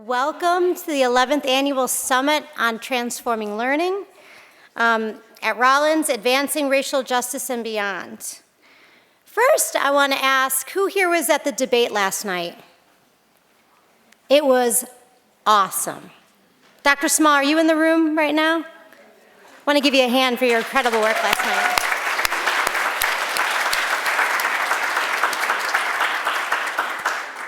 Welcome to the 11th Annual Summit on Transforming Learning at Rollins, Advancing Racial Justice and Beyond. First, I want to ask, who here was at the debate last night? It was awesome. Dr. Small, are you in the room right now? I want to give you a hand for your incredible work last night.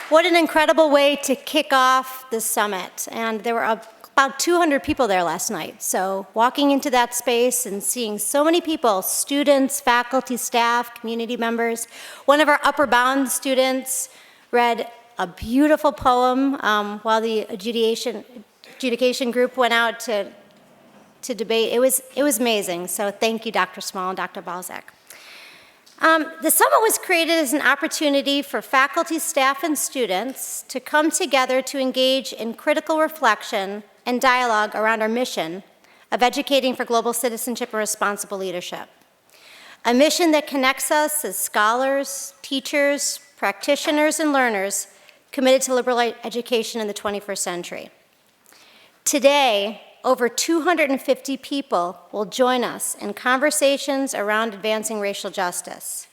What an incredible way to kick off the summit. And there were about 200 people there last night. So walking into that space and seeing so many people, students, faculty, staff, community members. One of our Upper Bound students read a beautiful poem while the adjudication group went out to debate. It was amazing. So thank you, Dr. Small and Dr. Balzac. The summit was created as an opportunity for faculty, staff, and students to come together to engage in critical reflection and dialogue around our mission of educating for global citizenship and responsible leadership. A mission that connects us as scholars, teachers, practitioners, and learners committed to liberal education in the 21st century. Today, over 250 people will join us in conversations around advancing racial justice.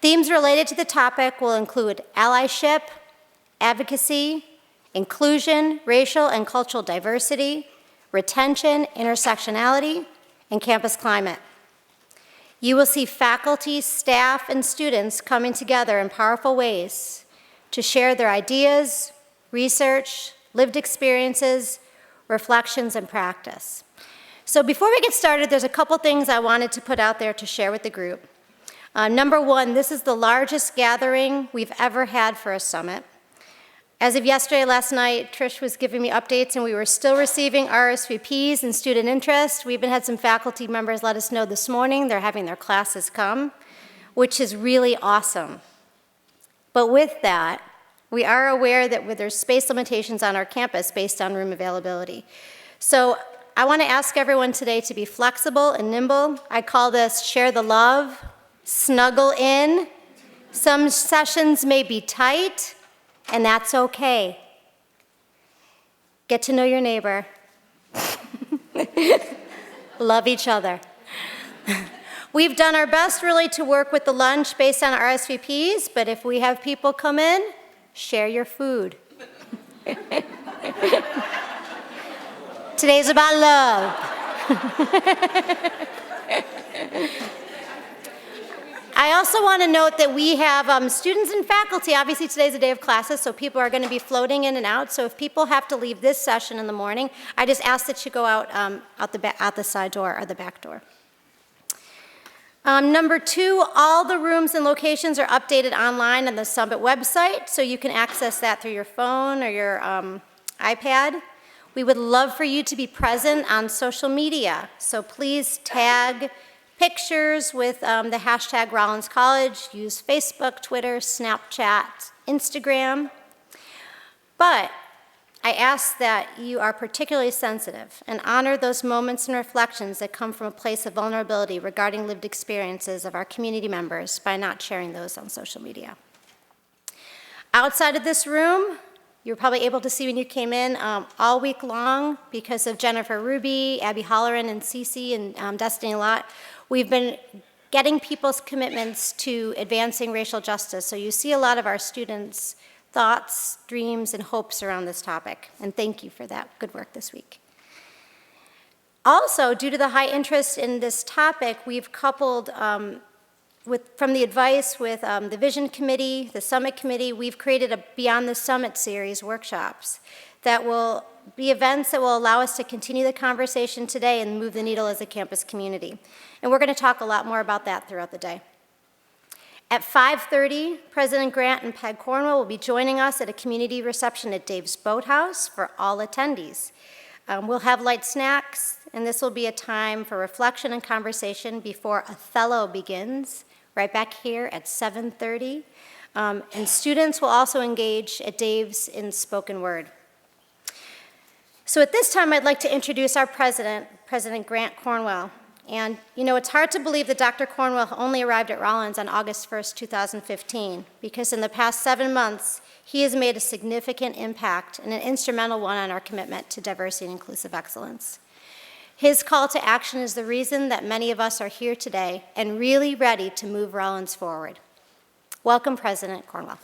Themes related to the topic will include allyship, advocacy, inclusion, racial and cultural diversity, retention, intersectionality, and campus climate. You will see faculty, staff, and students coming together in powerful ways to share their ideas, research, lived experiences, reflections, and practice. So before we get started, there's a couple things I wanted to put out there to share with the group. Number one, this is the largest gathering we've ever had for a summit. As of yesterday, last night, Trish was giving me updates and we were still receiving RSVPs and student interest. We even had some faculty members let us know this morning they're having their classes come, which is really awesome. But with that, we are aware that there's space limitations on our campus based on room availability. So I want to ask everyone today to be flexible and nimble. I call this share the love, snuggle in. Some sessions may be tight, and that's okay. Get to know your neighbor. Love each other. We've done our best really to work with the lunch based on RSVPs, but if we have people come in, share your food. Today's about love. I also want to note that we have students and faculty. Obviously, today's a day of classes, so people are going to be floating in and out. So if people have to leave this session in the morning, I just ask that you go out the side door or the back door. Number two, all the rooms and locations are updated online on the Summit website, so you can access that through your phone or your iPad. We would love for you to be present on social media, so please tag pictures with the hashtag Rollins College. Use Facebook, Twitter, Snapchat, Instagram. But I ask that you are particularly sensitive and honor those moments and reflections that come from a place of vulnerability regarding lived experiences of our community members by not sharing those on social media. Outside of this room, you were probably able to see when you came in all week long because of Jennifer Ruby, Abby Holleran, and Cece, and Destiny Lott. We've been getting people's commitments to advancing racial justice. So you see a lot of our students' thoughts, dreams, and hopes around this topic. And thank you for that good work this week. Also, due to the high interest in this topic, we've coupled from the advice with the Vision Committee, the Summit Committee, we've created a Beyond the Summit series workshops that will be events that will allow us to continue the conversation today and move the needle as a campus community. And we're going to talk a lot more about that throughout the day. At 5:30, President Grant and Peg Cornwell will be joining us at a community reception at Dave's Boathouse for all attendees. We'll have light snacks, and this will be a time for reflection and conversation before Othello begins, right back here at 7:30. And students will also engage at Dave's in spoken word. So at this time, I'd like to introduce our president, President Grant Cornwell. And, you know, it's hard to believe that Dr. Cornwell only arrived at Rollins on August 1st, 2015, because in the past 7 months, he has made a significant impact and an instrumental one on our commitment to diversity and inclusive excellence. His call to action is the reason that many of us are here today and really ready to move Rollins forward. Welcome, President Cornwell.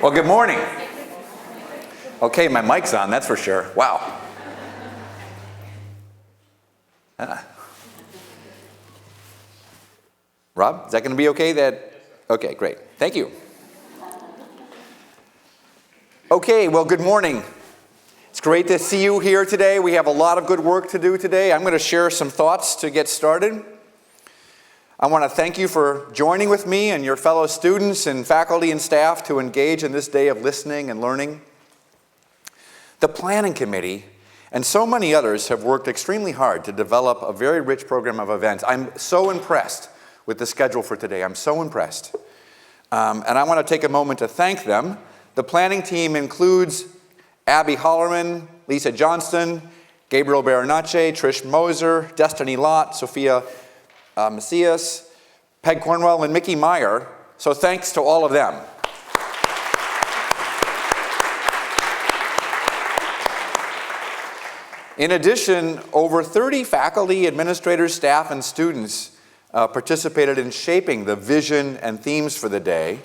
Well, good morning. Okay, my mic's on, that's for sure. Wow. Rob, is that going to be okay? Okay, great. Thank you. Okay, well, good morning. It's great to see you here today. We have a lot of good work to do today. I'm going to share some thoughts to get started. I want to thank you for joining with me and your fellow students and faculty and staff to engage in this day of listening and learning. The Planning Committee and so many others have worked extremely hard to develop a very rich program of events. I'm so impressed with the schedule for today. I'm so impressed. And I want to take a moment to thank them. The planning team includes Abby Hollerman, Lisa Johnston, Gabriel Baranacci, Trish Moser, Destiny Lott, Sophia Macias, Peg Cornwell, and Mickey Meyer. So thanks to all of them. In addition, over 30 faculty, administrators, staff, and students participated in shaping the vision and themes for the day.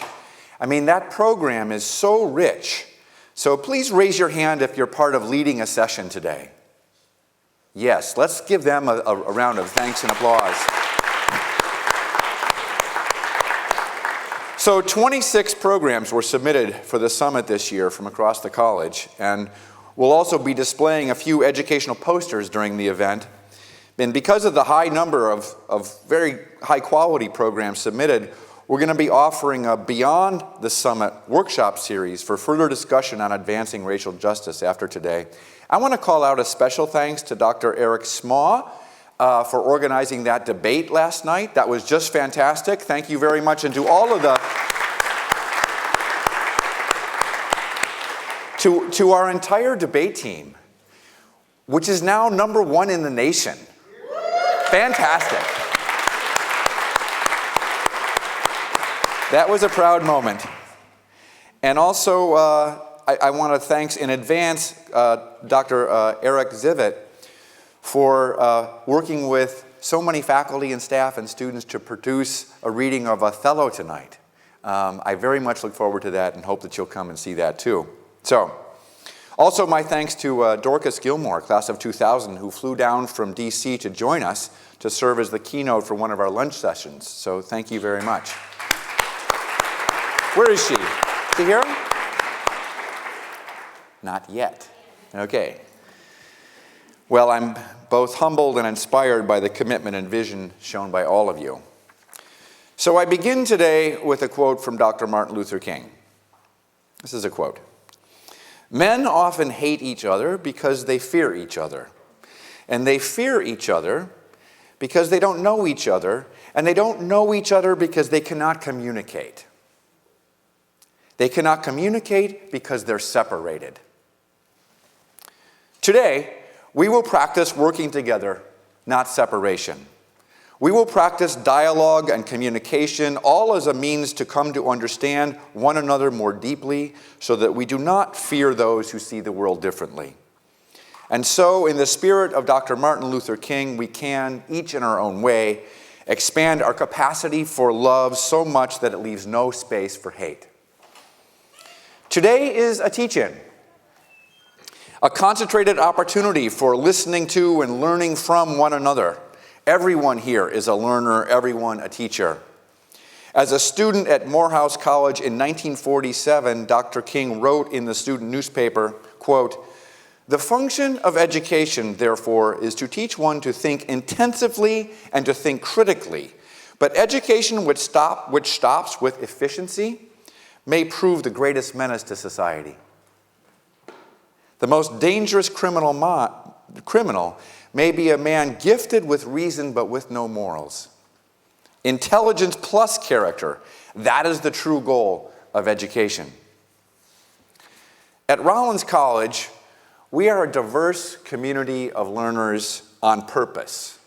I mean, that program is so rich. So please raise your hand if you're part of leading a session today. Yes, let's give them a round of thanks and applause. So 26 programs were submitted for the summit this year from across the college, and we'll also be displaying a few educational posters during the event. And because of the high number of very high quality programs submitted, we're going to be offering a Beyond the Summit workshop series for further discussion on advancing racial justice after today. I want to call out a special thanks to Dr. Eric Smaw for organizing that debate last night. That was just fantastic. Thank you very much. And to all of to our entire debate team, which is now #1 in the nation. Fantastic. That was a proud moment. And also, I want to thank in advance Dr. Eric Zivit for working with so many faculty and staff and students to produce a reading of Othello tonight. I very much look forward to that and hope that you'll come and see that too. So, also my thanks to Dorcas Gilmore, class of 2000, who flew down from DC to join us to serve as the keynote for one of our lunch sessions. So thank you very much. Where is she? Is she here? Not yet. Okay. Well, I'm both humbled and inspired by the commitment and vision shown by all of you. So I begin today with a quote from Dr. Martin Luther King. This is a quote. "Men often hate each other because they fear each other. And they fear each other because they don't know each other. And they don't know each other because they cannot communicate. They cannot communicate because they're separated." Today, we will practice working together, not separation. We will practice dialogue and communication, all as a means to come to understand one another more deeply so that we do not fear those who see the world differently. And so, in the spirit of Dr. Martin Luther King, we can, each in our own way, expand our capacity for love so much that it leaves no space for hate. Today is a teach-in, a concentrated opportunity for listening to and learning from one another. Everyone here is a learner, everyone a teacher. As a student at Morehouse College in 1947, Dr. King wrote in the student newspaper, quote, "The function of education, therefore, is to teach one to think intensively and to think critically. But education which stops with efficiency may prove the greatest menace to society. The most dangerous criminal may be a man gifted with reason but with no morals. Intelligence plus character, that is the true goal of education." At Rollins College, we are a diverse community of learners on purpose.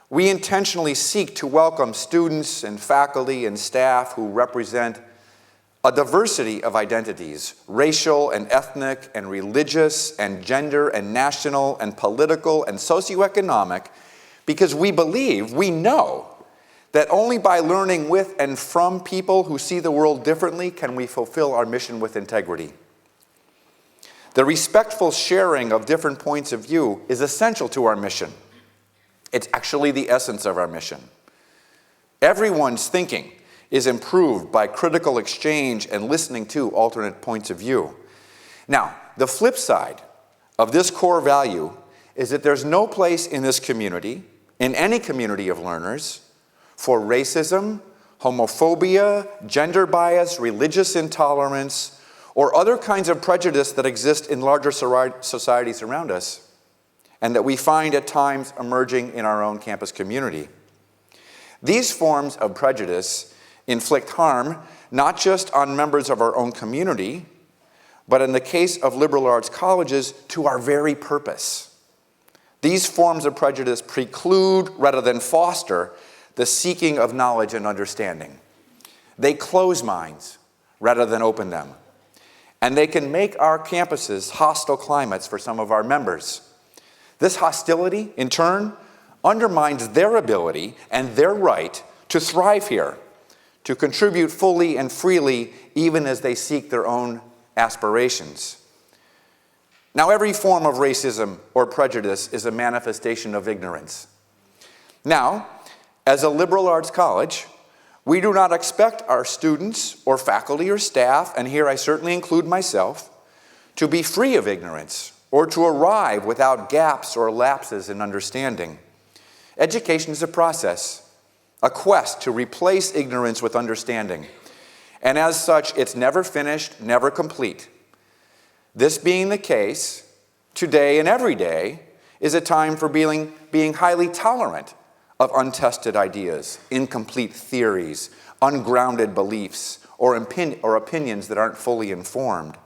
We intentionally seek to welcome students and faculty and staff who represent a diversity of identities, racial and ethnic and religious and gender and national and political and socioeconomic, because we believe, we know, that only by learning with and from people who see the world differently can we fulfill our mission with integrity. The respectful sharing of different points of view is essential to our mission. It's actually the essence of our mission. Everyone's thinking is improved by critical exchange and listening to alternate points of view. Now, the flip side of this core value is that there's no place in this community, in any community of learners, for racism, homophobia, gender bias, religious intolerance, or other kinds of prejudice that exist in larger societies around us, and that we find at times emerging in our own campus community. These forms of prejudice inflict harm not just on members of our own community, but in the case of liberal arts colleges, to our very purpose. These forms of prejudice preclude rather than foster the seeking of knowledge and understanding. They close minds rather than open them. And they can make our campuses hostile climates for some of our members. This hostility, in turn, undermines their ability and their right to thrive here, to contribute fully and freely, even as they seek their own aspirations. Now, every form of racism or prejudice is a manifestation of ignorance. Now, as a liberal arts college, we do not expect our students or faculty or staff, and here I certainly include myself, to be free of ignorance or to arrive without gaps or lapses in understanding. Education is a process, a quest to replace ignorance with understanding. And as such, it's never finished, never complete. This being the case, today and every day is a time for being highly tolerant of untested ideas, incomplete theories, ungrounded beliefs, or opinions that aren't fully informed.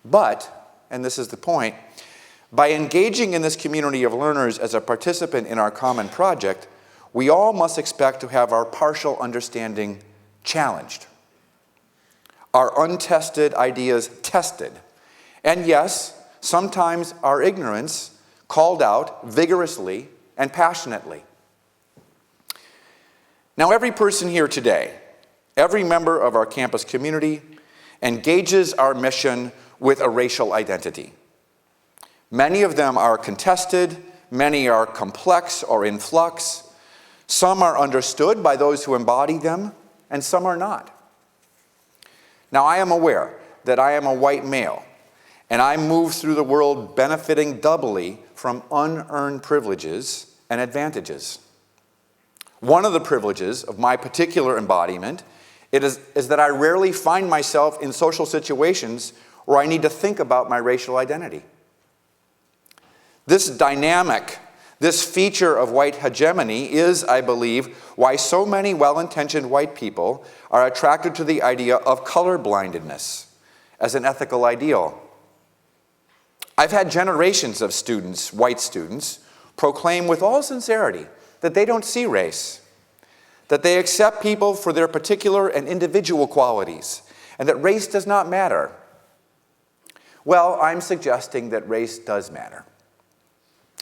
But, and this is the point, by engaging in this community of learners as a participant in our common project, we all must expect to have our partial understanding challenged, our untested ideas tested, and yes, sometimes our ignorance called out vigorously and passionately. Now, every person here today, every member of our campus community, engages our mission with a racial identity. Many of them are contested, many are complex or in flux, some are understood by those who embody them, and some are not. Now, I am aware that I am a white male, and I move through the world benefiting doubly from unearned privileges and advantages. One of the privileges of my particular embodiment is that I rarely find myself in social situations where I need to think about my racial identity. This dynamic, this feature of white hegemony is, I believe, why so many well-intentioned white people are attracted to the idea of colorblindness as an ethical ideal. I've had generations of students, white students, proclaim with all sincerity that they don't see race, that they accept people for their particular and individual qualities, and that race does not matter. Well, I'm suggesting that race does matter.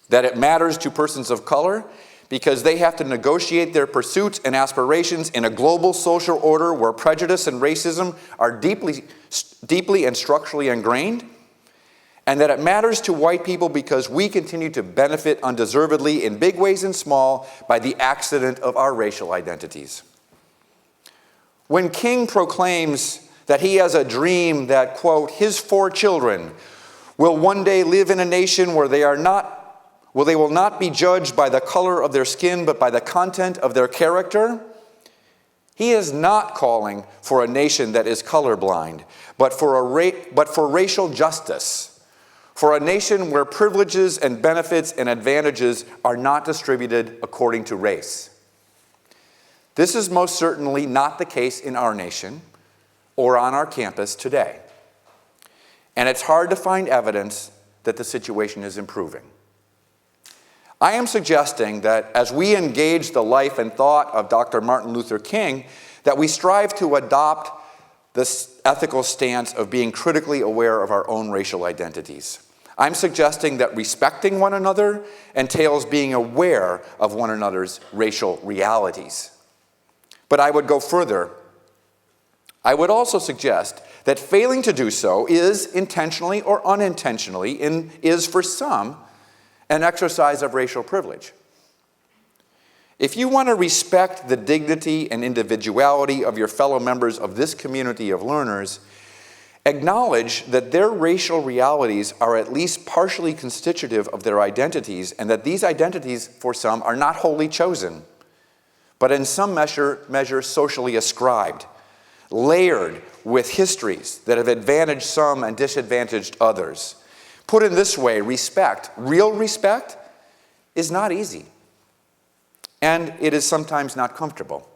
That it matters to persons of color because they have to negotiate their pursuits and aspirations in a global social order where prejudice and racism are deeply and structurally ingrained. And that it matters to white people because we continue to benefit undeservedly in big ways and small by the accident of our racial identities. When King proclaims that he has a dream that, quote, his 4 children will one day live in a nation where they will not be judged by the color of their skin but by the content of their character, he is not calling for a nation that is colorblind, but for racial justice. For a nation where privileges and benefits and advantages are not distributed according to race. This is most certainly not the case in our nation or on our campus today. and it's hard to find evidence that the situation is improving. I am suggesting that as we engage the life and thought of Dr. Martin Luther King, that we strive to adopt this ethical stance of being critically aware of our own racial identities. I'm suggesting that respecting one another entails being aware of one another's racial realities. But I would go further. I would also suggest that failing to do so is intentionally or unintentionally, is for some, an exercise of racial privilege. If you want to respect the dignity and individuality of your fellow members of this community of learners, acknowledge that their racial realities are at least partially constitutive of their identities, and that these identities, for some, are not wholly chosen, but in some measure socially ascribed, layered with histories that have advantaged some and disadvantaged others. Put in this way, respect, real respect, is not easy. And it is sometimes not comfortable.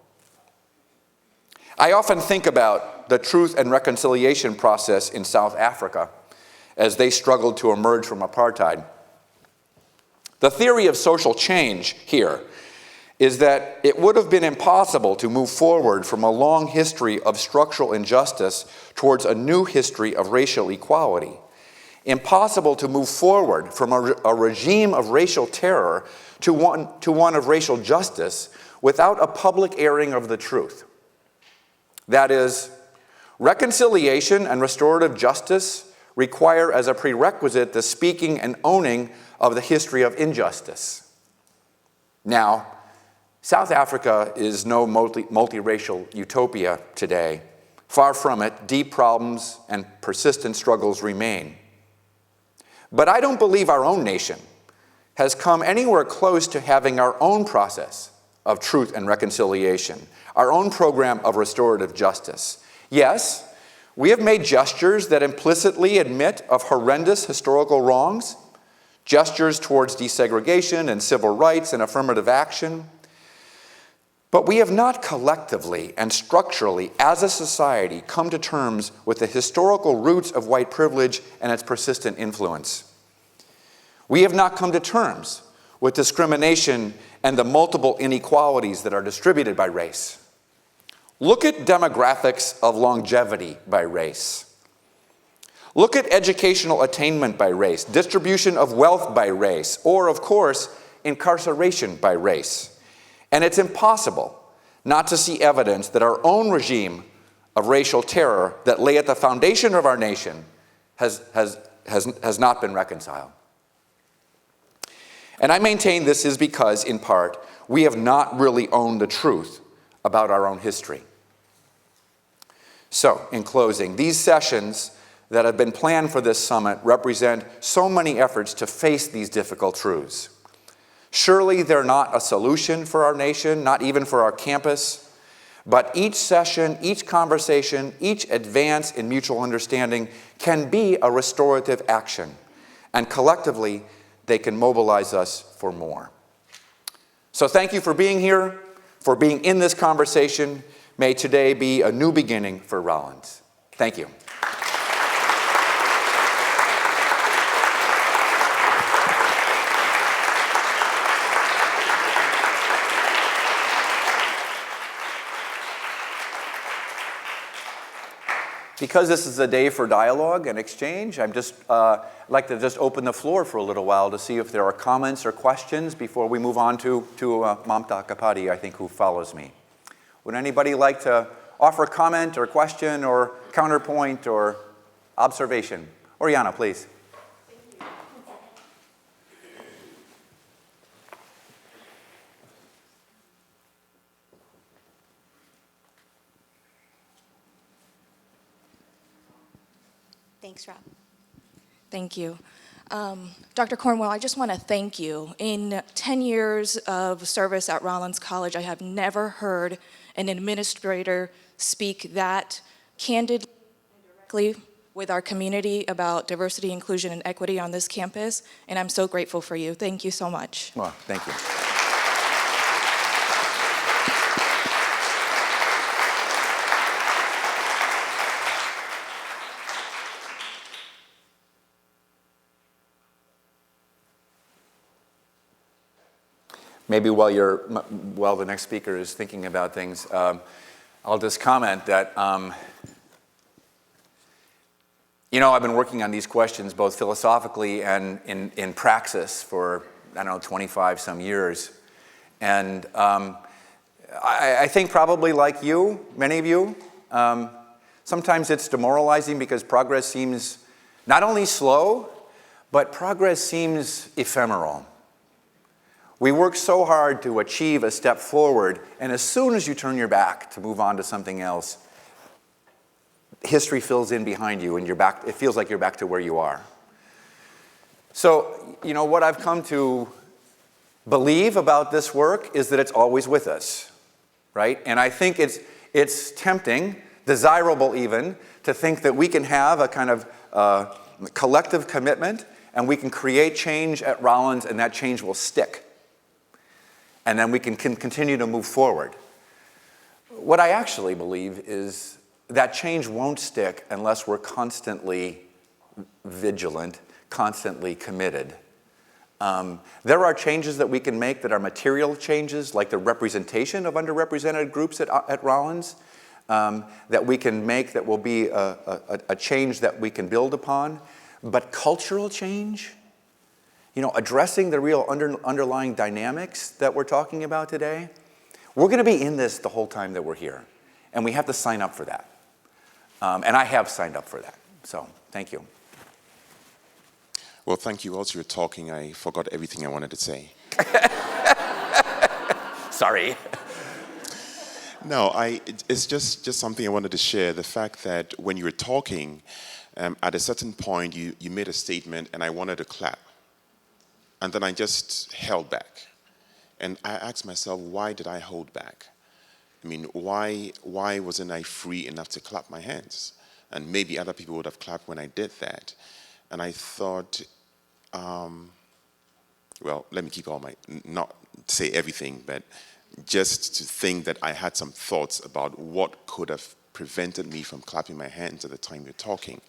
I often think about the truth and reconciliation process in South Africa as they struggled to emerge from apartheid. The theory of social change here is that it would have been impossible to move forward from a long history of structural injustice towards a new history of racial equality. Impossible to move forward from a regime of racial terror to one of racial justice without a public airing of the truth. That is, reconciliation and restorative justice require as a prerequisite the speaking and owning of the history of injustice. Now, South Africa is no multiracial utopia today. Far from it, deep problems and persistent struggles remain. But I don't believe our own nation has come anywhere close to having our own process of truth and reconciliation, our own program of restorative justice. Yes, we have made gestures that implicitly admit of horrendous historical wrongs, gestures towards desegregation and civil rights and affirmative action. But we have not collectively and structurally, as a society, come to terms with the historical roots of white privilege and its persistent influence. We have not come to terms with discrimination and the multiple inequalities that are distributed by race. Look at demographics of longevity by race. Look at educational attainment by race, distribution of wealth by race, or, of course, incarceration by race. And it's impossible not to see evidence that our own regime of racial terror that lay at the foundation of our nation has not been reconciled. And I maintain this is because, in part, we have not really owned the truth about our own history. So, in closing, these sessions that have been planned for this summit represent so many efforts to face these difficult truths. Surely they're not a solution for our nation, not even for our campus, but each session, each conversation, each advance in mutual understanding can be a restorative action, and collectively they can mobilize us for more. So thank you for being here, for being in this conversation. May today be a new beginning for Rollins. Thank you. Because this is a day for dialogue and exchange, I'd like to just open the floor for a little while to see if there are comments or questions before we move on to Mamta Kapadi, I think, who follows me. Would anybody like to offer a comment or question or counterpoint or observation? Oriana, please. Thanks, Rob. Thank you. Dr. Cornwell, I just want to thank you. In 10 years of service at Rollins College, I have never heard an administrator speak that candidly and directly with our community about diversity, inclusion, and equity on this campus, and I'm so grateful for you. Thank you so much. Well, thank you. maybe while the next speaker is thinking about things, I'll just comment that, I've been working on these questions both philosophically and in praxis for, 25 some years. And I think probably like you, many of you, sometimes it's demoralizing because progress seems not only slow, but progress seems ephemeral. We work so hard to achieve a step forward, and as soon as you turn your back to move on to something else, history fills in behind you and you're back. It feels like you're back to where you are. So, what I've come to believe about this work is that it's always with us, right? And I think it's tempting, desirable even, to think that we can have a kind of collective commitment and we can create change at Rollins and that change will stick. And then we can continue to move forward. What I actually believe is that change won't stick unless we're constantly vigilant, constantly committed. There are changes that we can make that are material changes, like the representation of underrepresented groups at Rollins, that we can make that will be a change that we can build upon. But cultural change, addressing the real underlying dynamics that we're talking about today, we're going to be in this the whole time that we're here. And we have to sign up for that. And I have signed up for that. So, thank you. Well, thank you. Whilst you were talking, I forgot everything I wanted to say. Sorry. No, it's just something I wanted to share. The fact that when you were talking, at a certain point, you made a statement, and I wanted to clap. And then I just held back. And I asked myself, why did I hold back? I mean, why wasn't I free enough to clap my hands? And maybe other people would have clapped when I did that. And I thought, well, let me keep not say everything, but just to think that I had some thoughts about what could have prevented me from clapping my hands at the time you're talking.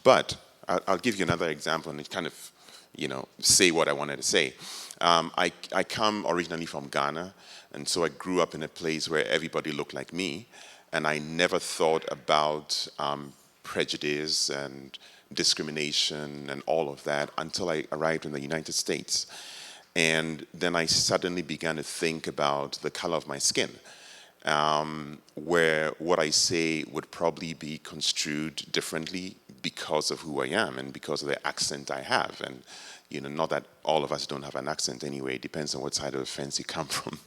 But I'll give you another example and it kind of, say what I wanted to say. I come originally from Ghana, and so I grew up in a place where everybody looked like me, and I never thought about prejudice and discrimination and all of that until I arrived in the United States. And then I suddenly began to think about the color of my skin, where what I say would probably be construed differently because of who I am and because of the accent I have. And not that all of us don't have an accent anyway. It depends on what side of the fence you come from.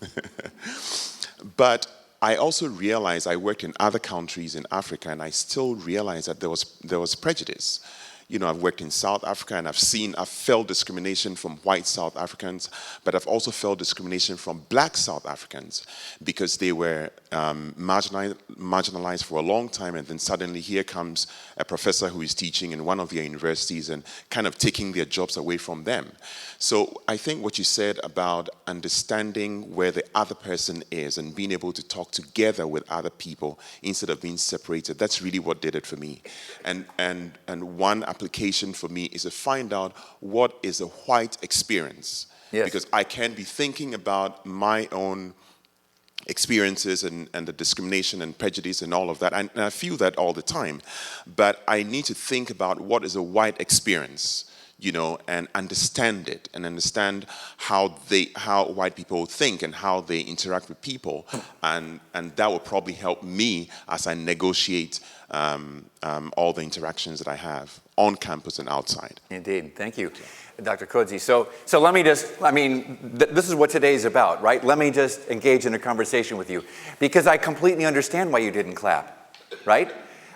But I also realized I worked in other countries in Africa, and I still realized that there was prejudice. I've worked in South Africa, and I've felt discrimination from white South Africans, but I've also felt discrimination from black South Africans because they were marginalized for a long time, and then suddenly here comes a professor who is teaching in one of their universities and kind of taking their jobs away from them. So I think what you said about understanding where the other person is and being able to talk together with other people instead of being separated, that's really what did it for me. And one application for me is to find out what is a white experience. Yes. Because I can be thinking about my own experiences and the discrimination and prejudice and all of that, and I feel that all the time. But I need to think about what is a white experience, and understand it, and understand how white people think and how they interact with people, and that will probably help me as I negotiate all the interactions that I have on campus and outside. Indeed, thank you, Dr. Kodzi. So let me just, this is what today is about, right? Let me just engage in a conversation with you, because I completely understand why you didn't clap, right?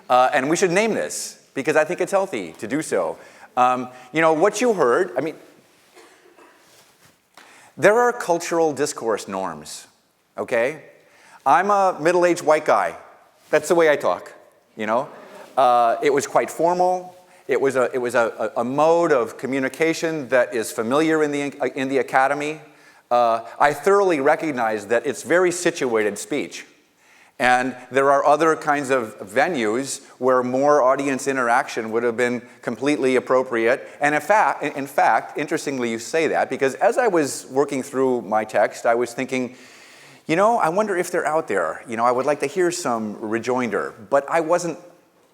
And we should name this, because I think it's healthy to do so. What you heard, there are cultural discourse norms, okay? I'm a middle-aged white guy. That's the way I talk, It was quite formal. It was a mode of communication that is familiar in the academy. I thoroughly recognize that it's very situated speech. And there are other kinds of venues where more audience interaction would have been completely appropriate. And in fact, interestingly you say that, because as I was working through my text, I was thinking, I wonder if they're out there. I would like to hear some rejoinder, but I wasn't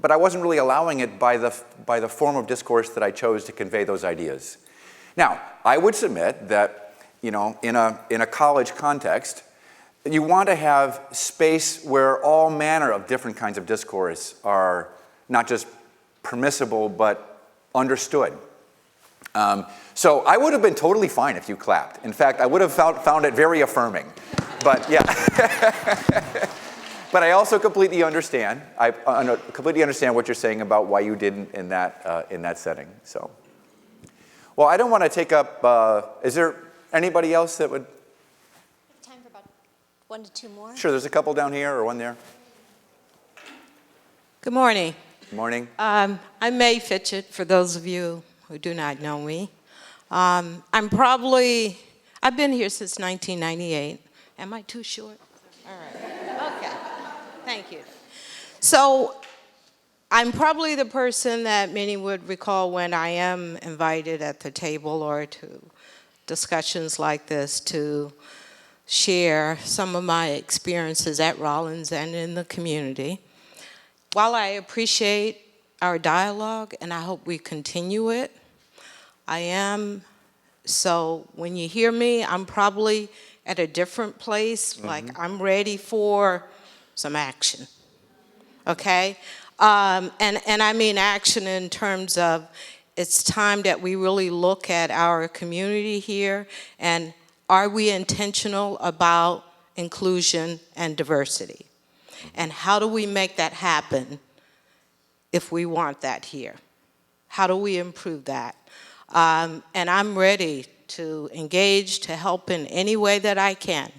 really allowing it by the form of discourse that I chose to convey those ideas. Now, I would submit that, in a college context, you want to have space where all manner of different kinds of discourse are not just permissible, but understood. So I would have been totally fine if you clapped. In fact, I would have found it very affirming. But yeah. But I also completely understand. I completely understand what you're saying about why you didn't in that setting. So, well, I don't want to take up. Is there anybody else that would? Time for about 1 to 2 more. Sure. There's a couple down here or one there. Good morning. Good morning. I'm Mae Fitchett, for those of you who do not know me. I've been here since 1998. Am I too short? All right. Okay. Thank you. So I'm probably the person that many would recall when I am invited at the table or to discussions like this to share some of my experiences at Rollins and in the community. While I appreciate our dialogue, and I hope we continue it, so when you hear me, I'm probably at a different place, like I'm ready for some action, okay? And I mean action in terms of it's time that we really look at our community here, and are we intentional about inclusion and diversity? And how do we make that happen if we want that here? How do we improve that? And I'm ready to engage, to help in any way that I can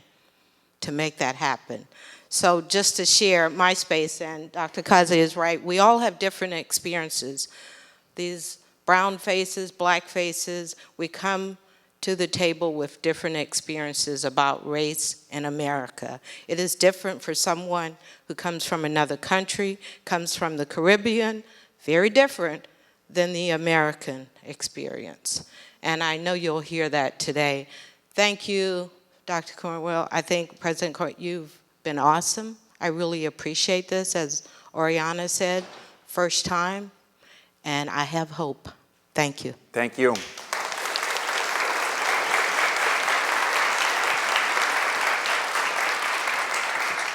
to make that happen. So just to share my space, and Dr. Kazi is right, we all have different experiences. These brown faces, black faces, we come to the table with different experiences about race in America. It is different for someone who comes from another country, comes from the Caribbean, very different than the American experience. And I know you'll hear that today. Thank you, Dr. Cornwell. I think, President Cornwell, you've been awesome. I really appreciate this, as Oriana said, first time, and I have hope. Thank you. Thank you.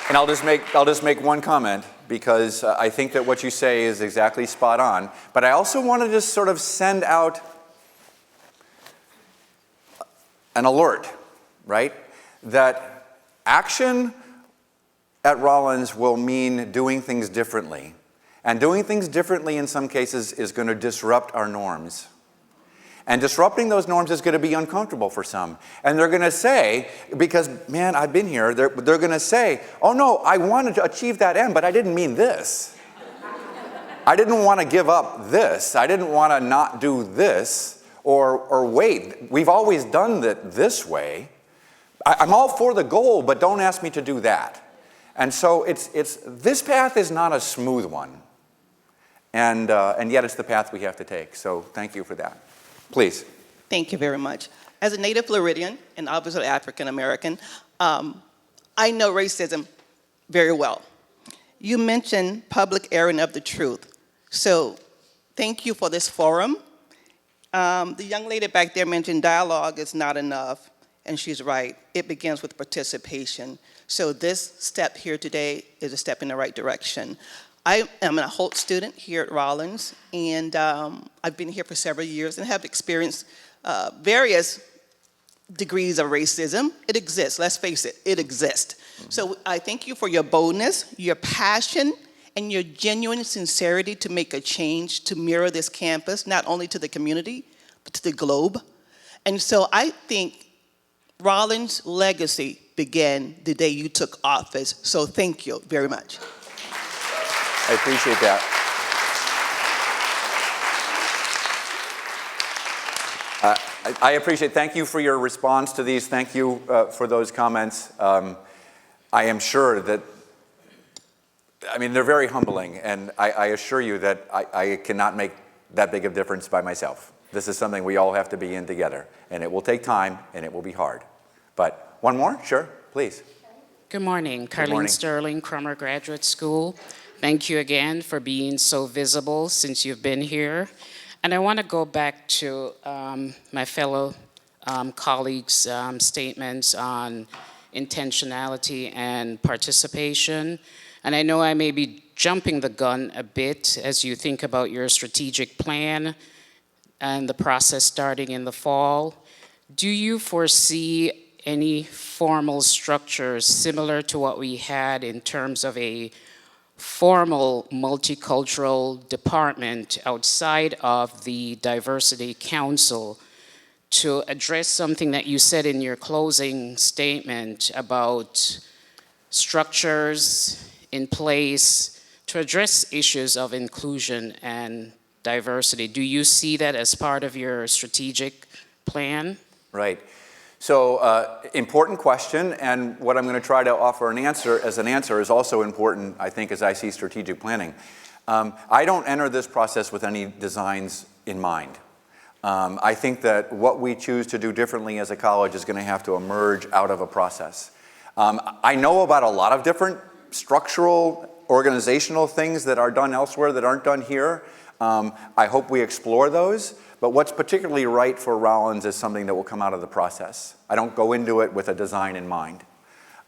And I'll just make one comment, because I think that what you say is exactly spot on. But I also want to just sort of send out an alert, right? That action at Rollins will mean doing things differently. And doing things differently in some cases is going to disrupt our norms. And disrupting those norms is going to be uncomfortable for some. And they're going to say, because, man, I've been here, they're going to say, oh no, I wanted to achieve that end, but I didn't mean this. I didn't want to give up this. I didn't want to not do this. Or wait, we've always done it this way. I'm all for the goal, but don't ask me to do that. And so this path is not a smooth one. And yet it's the path we have to take. So thank you for that. Please. Thank you very much. As a native Floridian and obviously African American, I know racism very well. You mentioned public airing of the truth. So thank you for this forum. The young lady back there mentioned dialogue is not enough, and she's right. It begins with participation. So this step here today is a step in the right direction. I am a Holt student here at Rollins, and I've been here for several years and have experienced various degrees of racism. It exists, let's face it, it exists. So I thank you for your boldness, your passion, and your genuine sincerity to make a change, to mirror this campus, not only to the community, but to the globe. And so I think Rollins' legacy began the day you took office. So thank you very much. I appreciate that. I appreciate, thank you for your response to these. Thank you for those comments. I am sure that I mean, they're very humbling, and I assure you that I cannot make that big of a difference by myself. This is something we all have to be in together, and it will take time, and it will be hard. But one more? Sure, please. Good morning. Good morning. Carlene Sterling, Crummer Graduate School. Thank you again for being so visible since you've been here. And I want to go back to my fellow colleagues' statements on intentionality and participation. And I know I may be jumping the gun a bit as you think about your strategic plan and the process starting in the fall. Do you foresee any formal structures similar to what we had in terms of a formal multicultural department outside of the Diversity Council to address something that you said in your closing statement about structures in place to address issues of inclusion and diversity? Do you see that as part of your strategic plan? Right. So, important question, and what I'm going to try to offer an answer is also important, I think, as I see strategic planning. I don't enter this process with any designs in mind. I think that what we choose to do differently as a college is going to have to emerge out of a process. I know about a lot of different structural, organizational things that are done elsewhere that aren't done here. I hope we explore those. But what's particularly right for Rollins is something that will come out of the process. I don't go into it with a design in mind.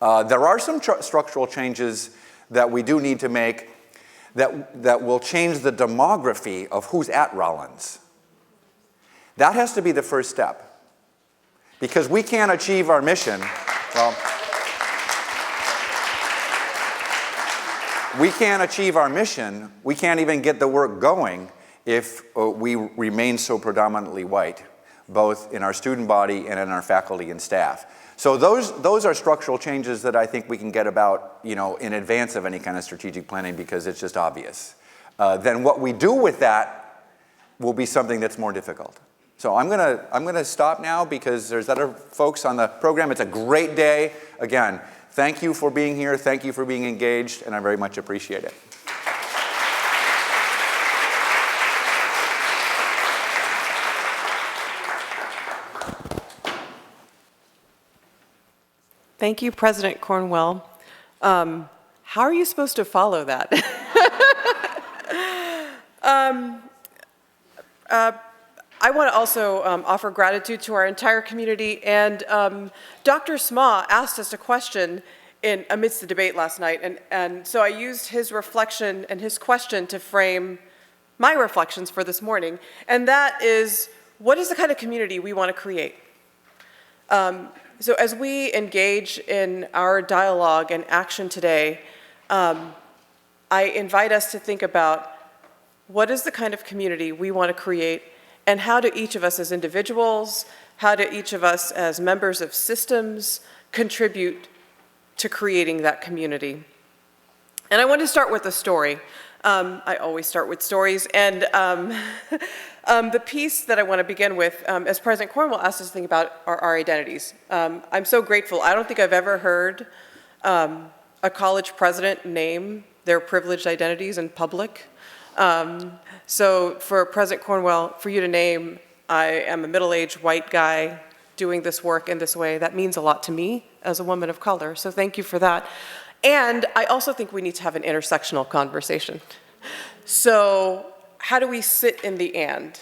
There are some structural changes that we do need to make that will change the demography of who's at Rollins. That has to be the first step. Because we can't achieve our mission, well, we can't achieve our mission, we can't even get the work going if we remain so predominantly white, both in our student body and in our faculty and staff. So those are structural changes that I think we can get about, in advance of any kind of strategic planning because it's just obvious. Then what we do with that will be something that's more difficult. So I'm gonna stop now because there's other folks on the program. It's a great day. Again, thank you for being here. Thank you for being engaged, and I very much appreciate it. Thank you, President Cornwell. How are you supposed to follow that? I want to also offer gratitude to our entire community. And Dr. Sma asked us a question amidst the debate last night. And so I used his reflection and his question to frame my reflections for this morning. And that is, what is the kind of community we want to create? So as we engage in our dialogue and action today, I invite us to think about what is the kind of community we want to create, and how do each of us as individuals, how do each of us as members of systems contribute to creating that community. And I want to start with a story. I always start with stories, and the piece that I want to begin with, as President Cornwell asked us to think about, are our identities. I'm so grateful. I don't think I've ever heard a college president name their privileged identities in public. So for President Cornwell, for you to name, I am a middle-aged white guy doing this work in this way, that means a lot to me as a woman of color. So thank you for that. And I also think we need to have an intersectional conversation. So how do we sit in the and?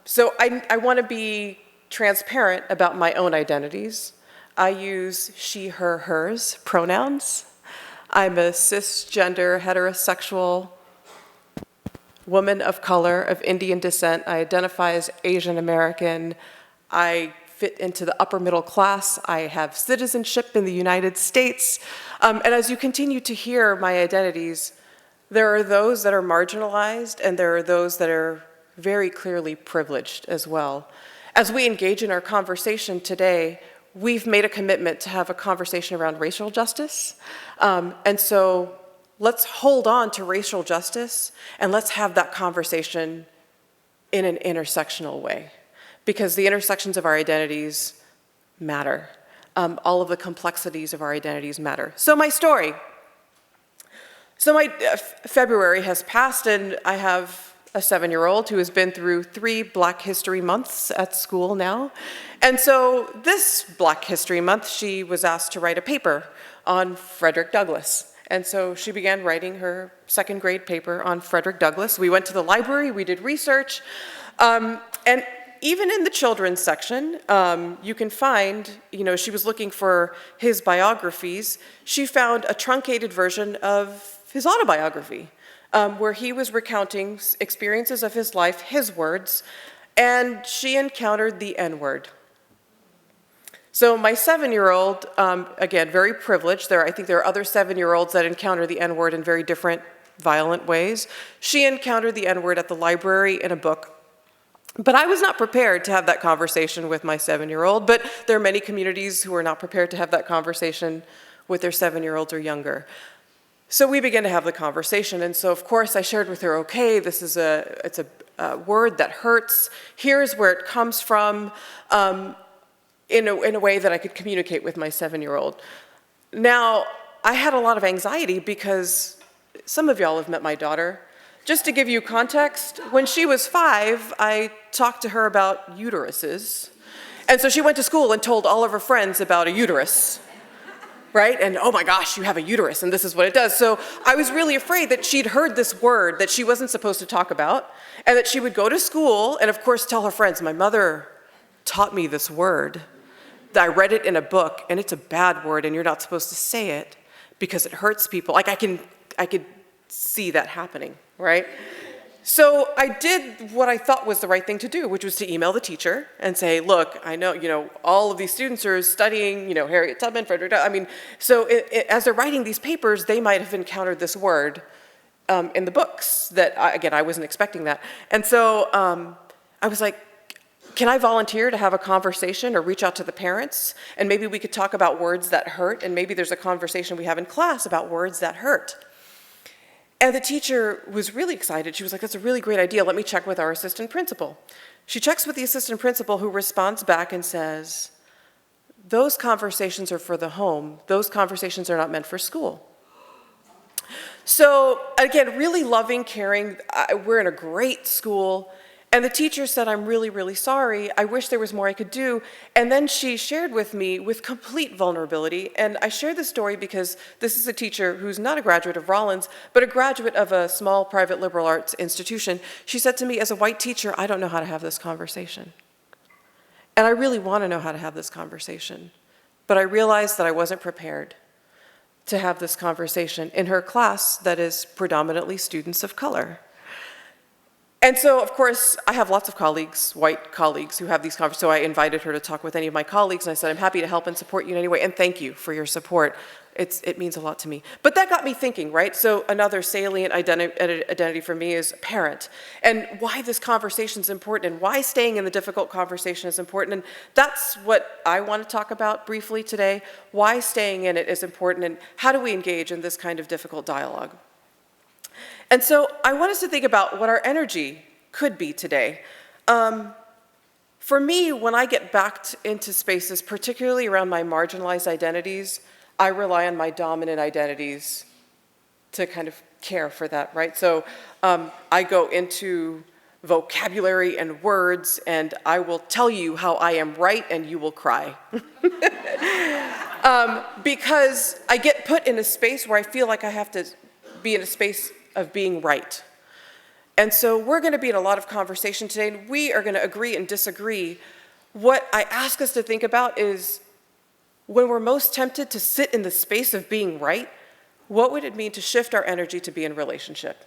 So I want to be transparent about my own identities. I use she, her, hers pronouns. I'm a cisgender, heterosexual woman of color, of Indian descent. I identify as Asian American. I fit into the upper middle class. I have citizenship in the United States. And as you continue to hear my identities, there are those that are marginalized, and there are those that are very clearly privileged as well. As we engage in our conversation today, we've made a commitment to have a conversation around racial justice. And so let's hold on to racial justice, and let's have that conversation in an intersectional way, because the intersections of our identities matter. All of the complexities of our identities matter. So my story. So my February has passed, and I have a 7-year-old who has been through 3 Black History Months at school now. And so this Black History Month, she was asked to write a paper on Frederick Douglass. And so she began writing her 2nd grade paper on Frederick Douglass. We went to the library, we did research, and even in the children's section, you can find, she was looking for his biographies. She found a truncated version of his autobiography, where he was recounting experiences of his life, his words, and she encountered the N-word. So my 7-year-old, again, very privileged. I think there are other 7-year-olds that encounter the N-word in very different, violent ways. She encountered the N-word at the library in a book. But I was not prepared to have that conversation with my 7-year-old, but there are many communities who are not prepared to have that conversation with their 7-year-olds or younger. So we began to have the conversation, and so of course I shared with her, okay, it's a word that hurts. Here's where it comes from, in a way that I could communicate with my 7-year-old. Now, I had a lot of anxiety because some of y'all have met my daughter. Just to give you context, when she was 5, I talked to her about uteruses. And so she went to school and told all of her friends about a uterus. Right? And oh my gosh, you have a uterus and this is what it does. So I was really afraid that she'd heard this word that she wasn't supposed to talk about, and that she would go to school and of course tell her friends, my mother taught me this word. I read it in a book and it's a bad word and you're not supposed to say it because it hurts people. Like I could see that happening, right? So I did what I thought was the right thing to do, which was to email the teacher and say, look, I know, all of these students are studying, Harriet Tubman, Frederick Douglass. So as they're writing these papers, they might have encountered this word in the books that, again, I wasn't expecting that. And so I was like, can I volunteer to have a conversation or reach out to the parents? And maybe we could talk about words that hurt, and maybe there's a conversation we have in class about words that hurt. And the teacher was really excited. She was like, that's a really great idea. Let me check with our assistant principal. She checks with the assistant principal, who responds back and says, those conversations are for the home. Those conversations are not meant for school. So again, really loving, caring. We're in a great school. And the teacher said, I'm really, really sorry. I wish there was more I could do. And then she shared with me with complete vulnerability. And I share this story because this is a teacher who's not a graduate of Rollins, but a graduate of a small private liberal arts institution. She said to me, as a white teacher, I don't know how to have this conversation. And I really want to know how to have this conversation. But I realized that I wasn't prepared to have this conversation in her class that is predominantly students of color. And so, of course, I have lots of colleagues, white colleagues, who have these conversations. So I invited her to talk with any of my colleagues, and I said, I'm happy to help and support you in any way, and thank you for your support. It means a lot to me. But that got me thinking, right? So another salient identity for me is parent, and why this conversation is important, and why staying in the difficult conversation is important. And that's what I want to talk about briefly today, why staying in it is important, and how do we engage in this kind of difficult dialogue. And so I want us to think about what our energy could be today. For me, when I get backed into spaces, particularly around my marginalized identities, I rely on my dominant identities to kind of care for that, right? So I go into vocabulary and words, and I will tell you how I am right, and you will cry. Because I get put in a space where I feel like I have to be in a space of being right. And so we're going to be in a lot of conversation today, and we are going to agree and disagree. What I ask us to think about is, when we're most tempted to sit in the space of being right, what would it mean to shift our energy to be in relationship?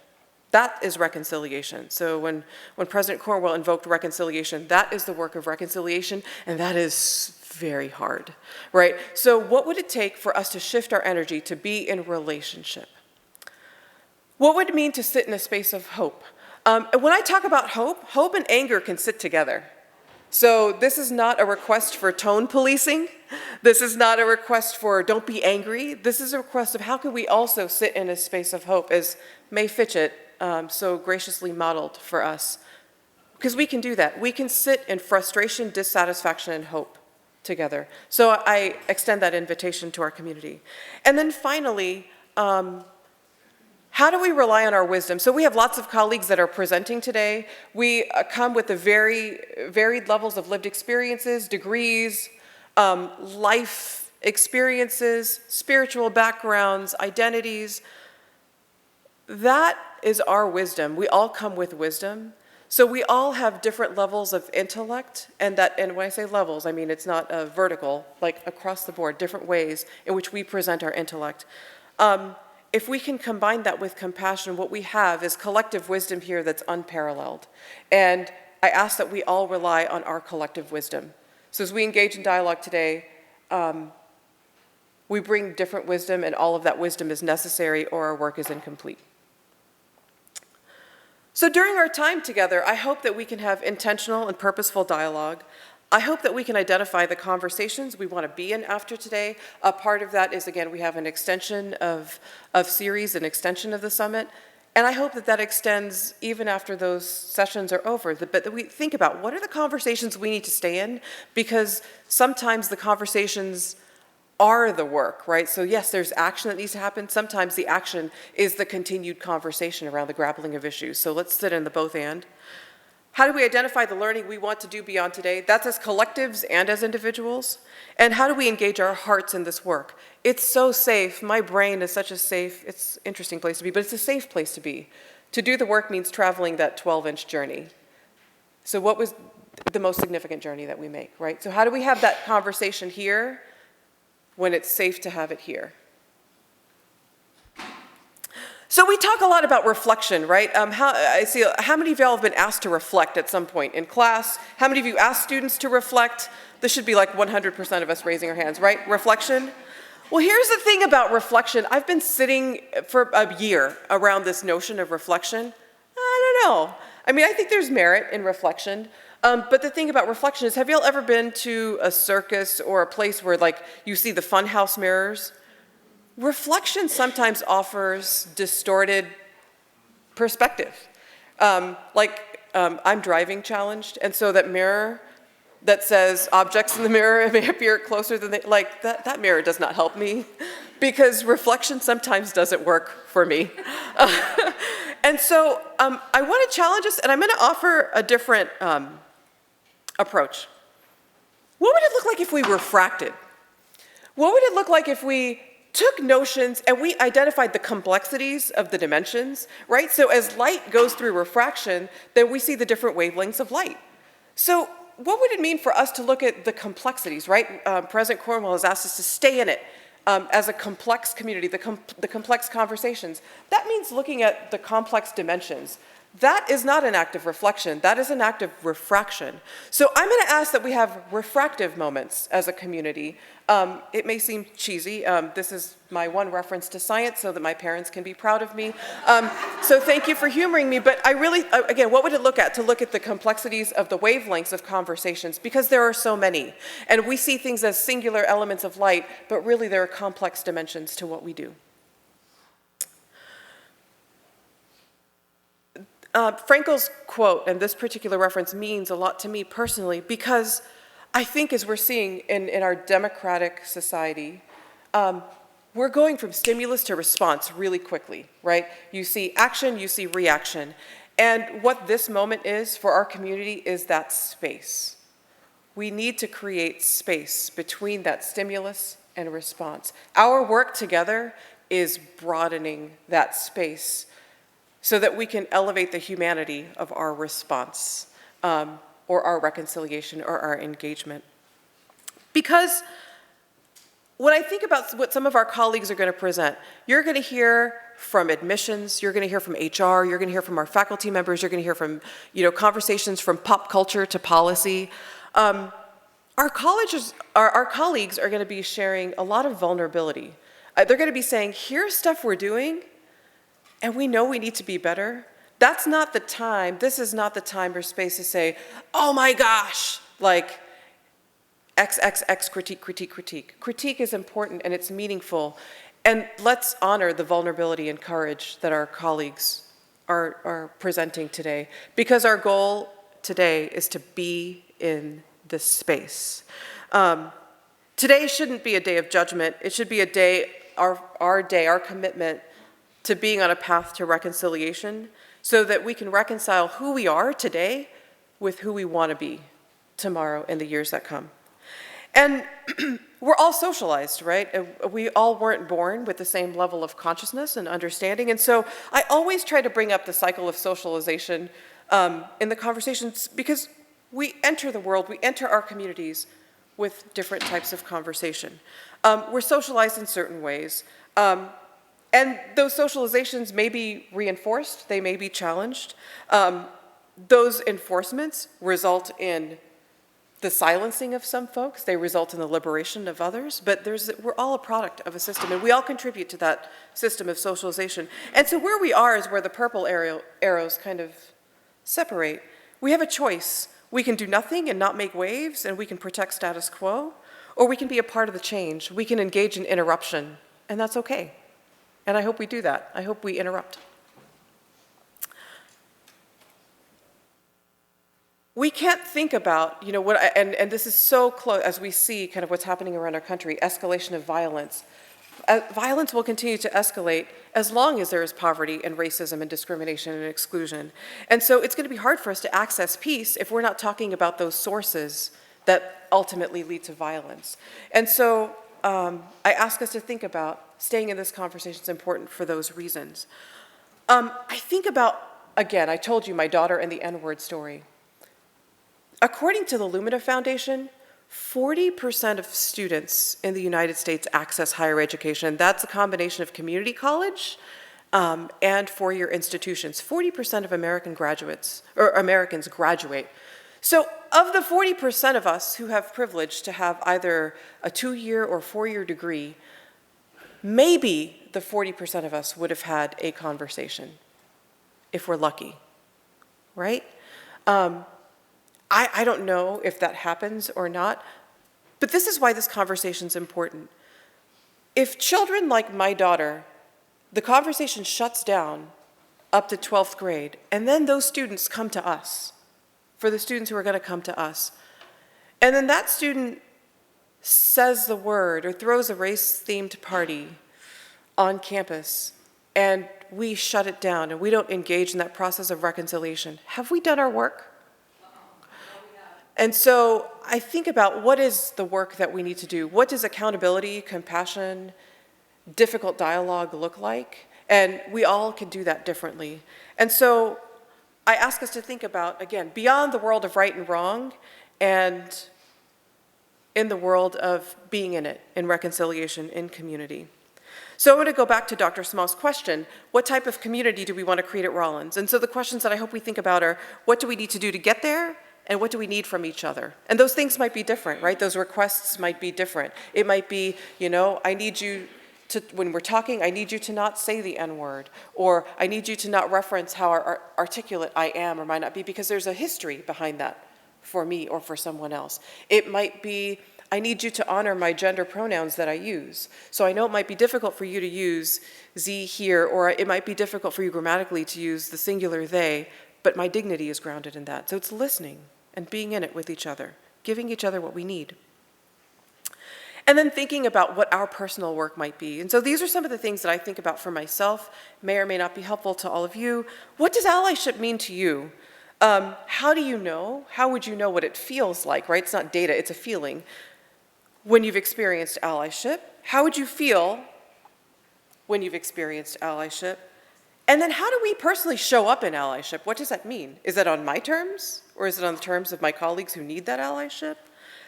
That is reconciliation. So when President Cornwell invoked reconciliation, that is the work of reconciliation, and that is very hard, right? So what would it take for us to shift our energy to be in relationship? What would it mean to sit in a space of hope? When I talk about hope, hope and anger can sit together. So this is not a request for tone policing. This is not a request for don't be angry. This is a request of how can we also sit in a space of hope, as May Fitchett so graciously modeled for us. Because we can do that. We can sit in frustration, dissatisfaction, and hope together. So I extend that invitation to our community. And then finally, How do we rely on our wisdom? So we have lots of colleagues that are presenting today. We come with the very varied levels of lived experiences, degrees, life experiences, spiritual backgrounds, identities. That is our wisdom. We all come with wisdom. So we all have different levels of intellect, and when I say levels, I mean it's not vertical, like across the board, different ways in which we present our intellect. If we can combine that with compassion, what we have is collective wisdom here that's unparalleled. And I ask that we all rely on our collective wisdom. So as we engage in dialogue today, we bring different wisdom, and all of that wisdom is necessary or our work is incomplete. So during our time together, I hope that we can have intentional and purposeful dialogue. I hope that we can identify the conversations we want to be in after today. A part of that is, again, we have an extension of series, an extension of the summit. And I hope that that extends even after those sessions are over, but that we think about what are the conversations we need to stay in, because sometimes the conversations are the work, right? So yes, there's action that needs to happen. Sometimes the action is the continued conversation around the grappling of issues. So let's sit in the both and. How do we identify the learning we want to do beyond today? That's as collectives and as individuals. And how do we engage our hearts in this work? It's so safe. My brain is such a safe, it's an interesting place to be, but it's a safe place to be. To do the work means traveling that 12-inch journey. So what was the most significant journey that we make, right? So how do we have that conversation here when it's safe to have it here? So we talk a lot about reflection, right? How many of y'all have been asked to reflect at some point in class? How many of you asked students to reflect? This should be like 100% of us raising our hands, right? Reflection? Well, here's the thing about reflection. I've been sitting for a year around this notion of reflection. I don't know. I mean, I think there's merit in reflection. But the thing about reflection is, have y'all ever been to a circus or a place where like you see the funhouse mirrors? Reflection sometimes offers distorted perspective. I'm driving challenged, and so that mirror that says objects in the mirror may appear closer than they, like that mirror does not help me, because reflection sometimes doesn't work for me. And so I want to challenge us, and I'm going to offer a different approach. What would it look like if we refracted? What would it look like if we took notions and we identified the complexities of the dimensions, right? So as light goes through refraction, then we see the different wavelengths of light. So what would it mean for us to look at the complexities, right? President Cornwell has asked us to stay in it as a complex community, the complex conversations. That means looking at the complex dimensions. That is not an act of reflection. That is an act of refraction. So I'm going to ask that we have refractive moments as a community. It may seem cheesy. This is my one reference to science so that my parents can be proud of me. So thank you for humoring me. But I really, again, what would it look at? To look at the complexities of the wavelengths of conversations, because there are so many. And we see things as singular elements of light, but really there are complex dimensions to what we do. Frankel's quote, and this particular reference means a lot to me personally, because I think as we're seeing in our democratic society, we're going from stimulus to response really quickly, right? You see action, you see reaction. And what this moment is for our community is that space. We need to create space between that stimulus and response. Our work together is broadening that space so that we can elevate the humanity of our response, or our reconciliation, or our engagement. Because when I think about what some of our colleagues are going to present, you're going to hear from admissions, you're going to hear from HR, you're going to hear from our faculty members, you're going to hear from conversations from pop culture to policy. Our colleagues are going to be sharing a lot of vulnerability. They're going to be saying, here's stuff we're doing, and we know we need to be better. That's not the time, this is not the time or space to say, oh my gosh, like XXX critique, critique, critique. Critique is important and it's meaningful. And let's honor the vulnerability and courage that our colleagues are presenting today, because our goal today is to be in this space. Today shouldn't be a day of judgment. It should be a day, our day, our commitment to being on a path to reconciliation so that we can reconcile who we are today with who we want to be tomorrow and the years that come. And we're all socialized, right? We all weren't born with the same level of consciousness and understanding. And so I always try to bring up the cycle of socialization in the conversations because we enter the world, we enter our communities with different types of conversation. We're socialized in certain ways. And those socializations may be reinforced, they may be challenged. Those enforcements result in the silencing of some folks, they result in the liberation of others, but we're all a product of a system, and we all contribute to that system of socialization. And so where we are is where the purple arrows kind of separate. We have a choice. We can do nothing and not make waves, and we can protect status quo, or we can be a part of the change. We can engage in interruption, and that's okay. And I hope we do that. I hope we interrupt. We can't think about, and this is so close as we see kind of what's happening around our country, escalation of violence. Violence will continue to escalate as long as there is poverty and racism and discrimination and exclusion. And so it's going to be hard for us to access peace if we're not talking about those sources that ultimately lead to violence. And so I ask us to think about staying in this conversation is important for those reasons. I think about, again, I told you my daughter and the N-word story. According to the Lumina Foundation, 40% of students in the United States access higher education. That's a combination of community college and four-year institutions. 40% of Americans graduate. So of the 40% of us who have privilege to have either a 2-year or 4-year degree, maybe the 40% of us would have had a conversation if we're lucky, right? I don't know if that happens or not, but this is why this conversation is important. If children like my daughter, the conversation shuts down up to 12th grade, and then those students come to us, for the students who are going to come to us, and then that student says the word or throws a race-themed party on campus, and we shut it down and we don't engage in that process of reconciliation, have we done our work? And so I think about what is the work that we need to do? What does accountability, compassion, difficult dialogue look like? And we all can do that differently. And so I ask us to think about, again, beyond the world of right and wrong and in the world of being in it, in reconciliation, in community. So I want to go back to Dr. Small's question, what type of community do we want to create at Rollins? And so the questions that I hope we think about are, what do we need to do to get there? And what do we need from each other? And those things might be different, right? Those requests might be different. It might be, I need you to, when we're talking, I need you to not say the N-word, or I need you to not reference how articulate I am or might not be, because there's a history behind that for me or for someone else. It might be, I need you to honor my gender pronouns that I use. So I know it might be difficult for you to use Z here, or it might be difficult for you grammatically to use the singular they, but my dignity is grounded in that. So it's listening and being in it with each other, giving each other what we need. And then thinking about what our personal work might be. And so these are some of the things that I think about for myself, may or may not be helpful to all of you. What does allyship mean to you? How do you know? How would you know what it feels like, right? It's not data, it's a feeling. When you've experienced allyship, how would you feel when you've experienced allyship? And then how do we personally show up in allyship? What does that mean? Is that on my terms? Or is it on the terms of my colleagues who need that allyship?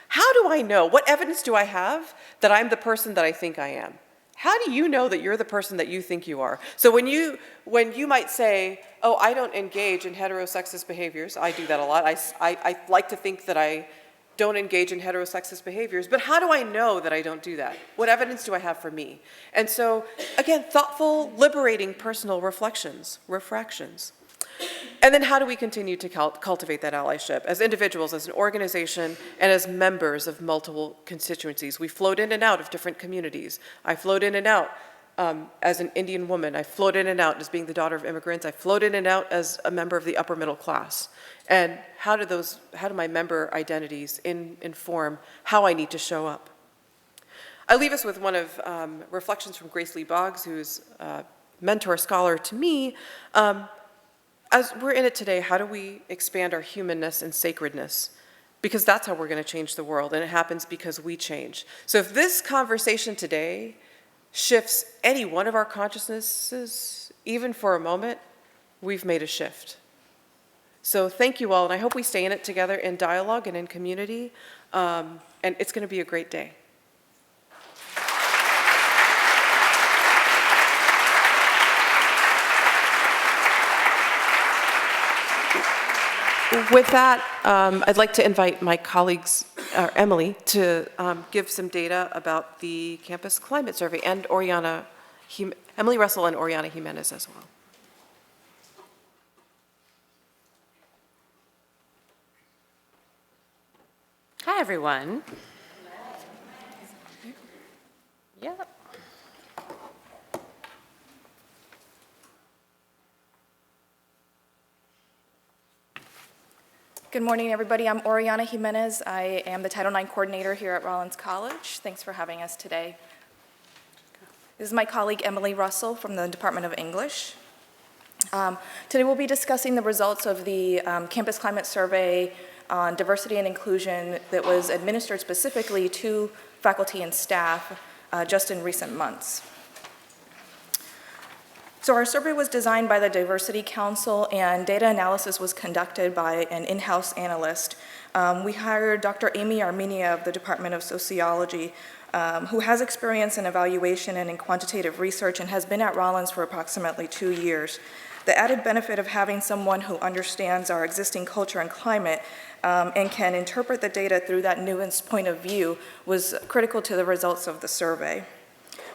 How do I know? What evidence do I have that I'm the person that I think I am? How do you know that you're the person that you think you are? So when you might say, oh, I don't engage in heterosexist behaviors, I do that a lot. I like to think that I don't engage in heterosexist behaviors, but how do I know that I don't do that? What evidence do I have for me? And so, again, thoughtful, liberating personal refractions. And then how do we continue to cultivate that allyship as individuals, as an organization, and as members of multiple constituencies? We float in and out of different communities. I float in and out as an Indian woman. I float in and out as being the daughter of immigrants. I float in and out as a member of the upper middle class. And how do my member identities inform how I need to show up? I leave us with one of reflections from Grace Lee Boggs, who's mentor, scholar to me, as we're in it today, how do we expand our humanness and sacredness? Because that's how we're going to change the world, and it happens because we change. So if this conversation today shifts any one of our consciousnesses, even for a moment, we've made a shift. So thank you all, and I hope we stay in it together in dialogue and in community, and it's going to be a great day. With that, I'd like to invite my colleagues, Emily, to give some data about the campus climate survey, and Emily Russell and Oriana Jimenez as well. Hi, everyone. Yep. Good morning, everybody. I'm Oriana Jimenez. I am the Title IX coordinator here at Rollins College. Thanks for having us today. This is my colleague, Emily Russell, from the Department of English. Today we'll be discussing the results of the Campus Climate Survey on diversity and inclusion that was administered specifically to faculty and staff just in recent months. So our survey was designed by the Diversity Council, and data analysis was conducted by an in-house analyst. We hired Dr. Amy Armenia of the Department of Sociology, who has experience in evaluation and in quantitative research and has been at Rollins for approximately 2 years. The added benefit of having someone who understands our existing culture and climate and can interpret the data through that nuanced point of view was critical to the results of the survey.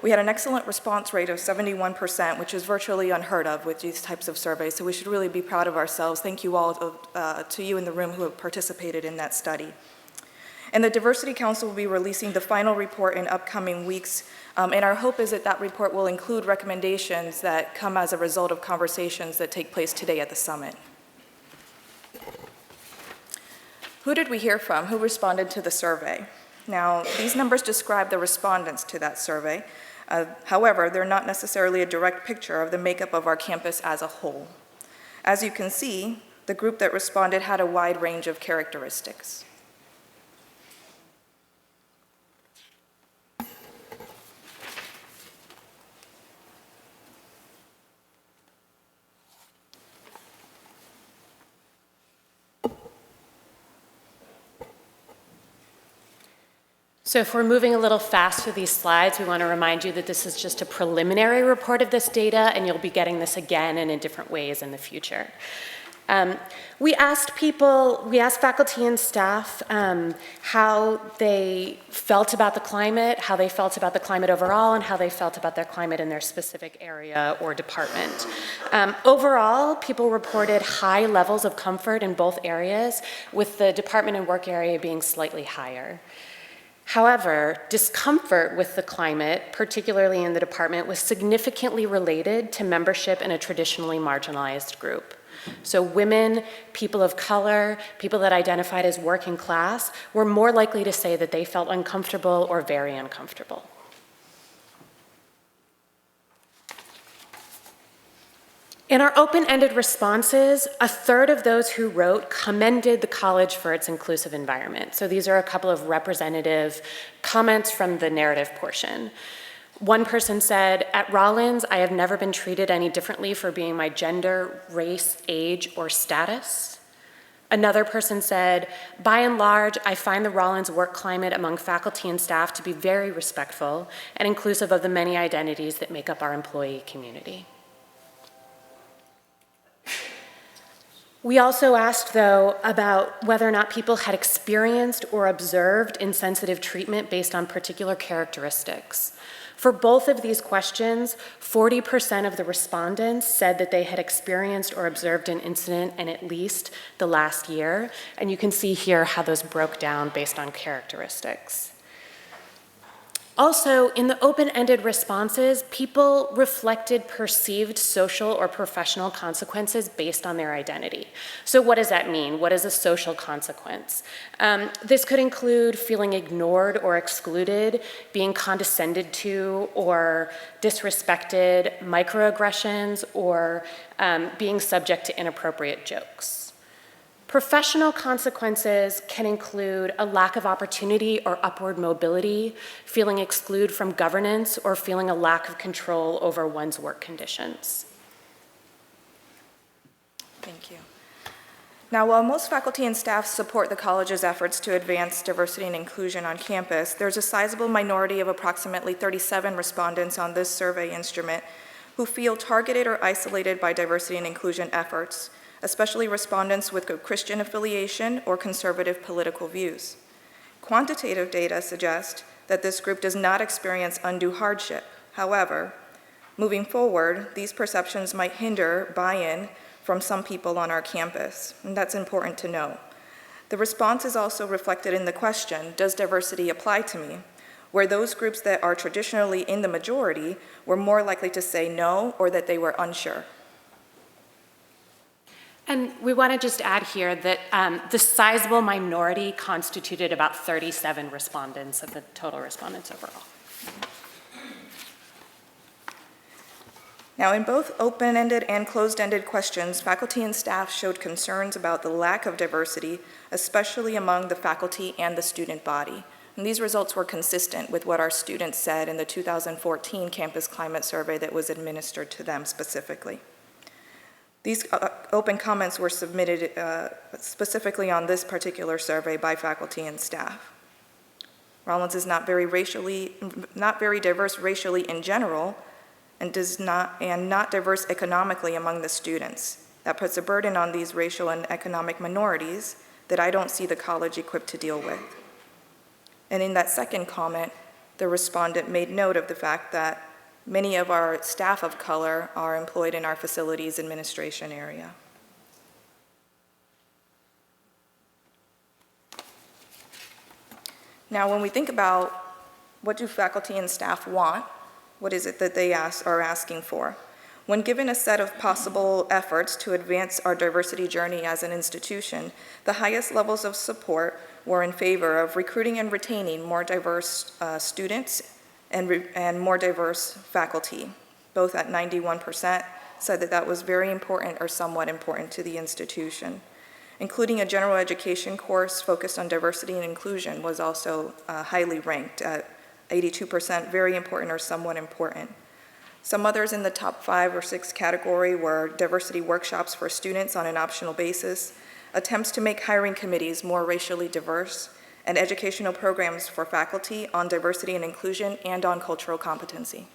We had an excellent response rate of 71%, which is virtually unheard of with these types of surveys, so we should really be proud of ourselves. Thank you all to you in the room who have participated in that study. And the Diversity Council will be releasing the final report in upcoming weeks, and our hope is that that report will include recommendations that come as a result of conversations that take place today at the summit. Who did we hear from? Who responded to the survey? Now, these numbers describe the respondents to that survey. However, they're not necessarily a direct picture of the makeup of our campus as a whole. As you can see, the group that responded had a wide range of characteristics. So if we're moving a little fast through these slides, we want to remind you that this is just a preliminary report of this data, and you'll be getting this again and in different ways in the future. We asked faculty and staff how they felt about the climate, how they felt about the climate overall, and how they felt about their climate in their specific area or department. Overall, people reported high levels of comfort in both areas, with the department and work area being slightly higher. However, discomfort with the climate, particularly in the department, was significantly related to membership in a traditionally marginalized group. So women, people of color, people that identified as working class were more likely to say that they felt uncomfortable or very uncomfortable. In our open-ended responses, a third of those who wrote commended the college for its inclusive environment. So these are a couple of representative comments from the narrative portion. One person said, "At Rollins, I have never been treated any differently for being my gender, race, age, or status." Another person said, "By and large, I find the Rollins work climate among faculty and staff to be very respectful and inclusive of the many identities that make up our employee community." We also asked, though, about whether or not people had experienced or observed insensitive treatment based on particular characteristics. For both of these questions, 40% of the respondents said that they had experienced or observed an incident in at least the last year, and you can see here how those broke down based on characteristics. Also, in the open-ended responses, people reflected perceived social or professional consequences based on their identity. So what does that mean? What is a social consequence? This could include feeling ignored or excluded, being condescended to or disrespected, microaggressions, or being subject to inappropriate jokes. Professional consequences can include a lack of opportunity or upward mobility, feeling excluded from governance, or feeling a lack of control over one's work conditions. Thank you. Now, while most faculty and staff support the college's efforts to advance diversity and inclusion on campus, there's a sizable minority of approximately 37 respondents on this survey instrument who feel targeted or isolated by diversity and inclusion efforts, especially respondents with a Christian affiliation or conservative political views. Quantitative data suggest that this group does not experience undue hardship. However, moving forward, these perceptions might hinder buy-in from some people on our campus, and that's important to know. The response is also reflected in the question, does diversity apply to me? Where those groups that are traditionally in the majority were more likely to say no or that they were unsure. And we want to just add here that the sizable minority constituted about 37 respondents of the total respondents overall. Now, in both open-ended and closed-ended questions, faculty and staff showed concerns about the lack of diversity, especially among the faculty and the student body. And these results were consistent with what our students said in the 2014 Campus Climate Survey that was administered to them specifically. These open comments were submitted specifically on this particular survey by faculty and staff. Rollins is not very diverse racially in general, and not diverse economically among the students. That puts a burden on these racial and economic minorities that I don't see the college equipped to deal with. And in that second comment, the respondent made note of the fact that many of our staff of color are employed in our facilities administration area. Now, when we think about what do faculty and staff want, what is it that they are asking for? When given a set of possible efforts to advance our diversity journey as an institution, the highest levels of support were in favor of recruiting and retaining more diverse students and more diverse faculty. Both at 91% said that that was very important or somewhat important to the institution. Including a general education course focused on diversity and inclusion was also highly ranked at 82%, very important or somewhat important. Some others in the top 5 or 6 category were diversity workshops for students on an optional basis, attempts to make hiring committees more racially diverse, and educational programs for faculty on diversity and inclusion and on cultural competency.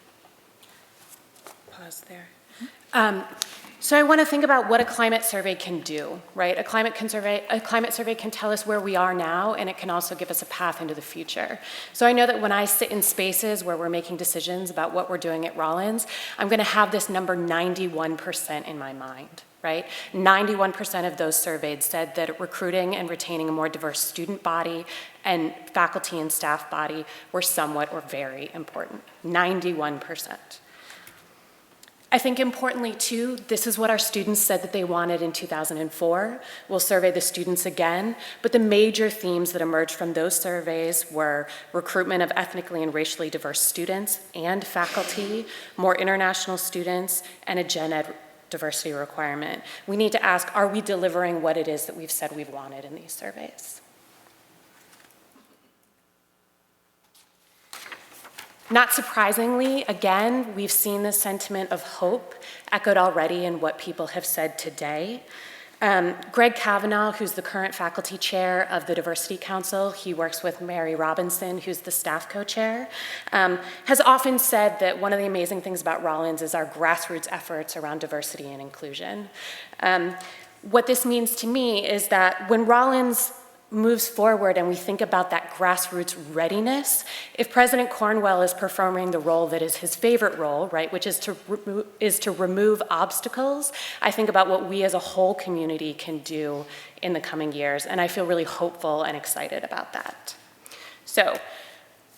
Pause there. So I want to think about what a climate survey can do, right? A climate survey can tell us where we are now, and it can also give us a path into the future. So I know that when I sit in spaces where we're making decisions about what we're doing at Rollins, I'm going to have this number 91% in my mind, right? 91% of those surveyed said that recruiting and retaining a more diverse student body and faculty and staff body were somewhat or very important. 91%. I think importantly too, this is what our students said that they wanted in 2004. We'll survey the students again, but the major themes that emerged from those surveys were recruitment of ethnically and racially diverse students and faculty, more international students, and a gen ed diversity requirement. We need to ask, are we delivering what it is that we've said we've wanted in these surveys? Not surprisingly, again, we've seen this sentiment of hope echoed already in what people have said today. Greg Kavanaugh, who's the current faculty chair of the Diversity Council, he works with Mary Robinson, who's the staff co-chair, has often said that one of the amazing things about Rollins is our grassroots efforts around diversity and inclusion. What this means to me is that when Rollins moves forward and we think about that grassroots readiness, if President Cornwell is performing the role that is his favorite role, right, which is to remove obstacles, I think about what we as a whole community can do in the coming years, and I feel really hopeful and excited about that. So,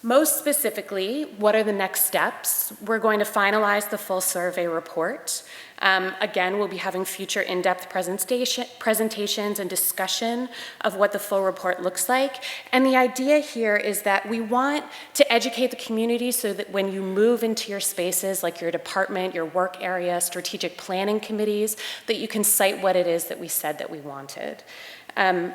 Most specifically, what are the next steps? We're going to finalize the full survey report. Again, we'll be having future in-depth presentations and discussion of what the full report looks like. And the idea here is that we want to educate the community so that when you move into your spaces, like your department, your work area, strategic planning committees, that you can cite what it is that we said that we wanted. And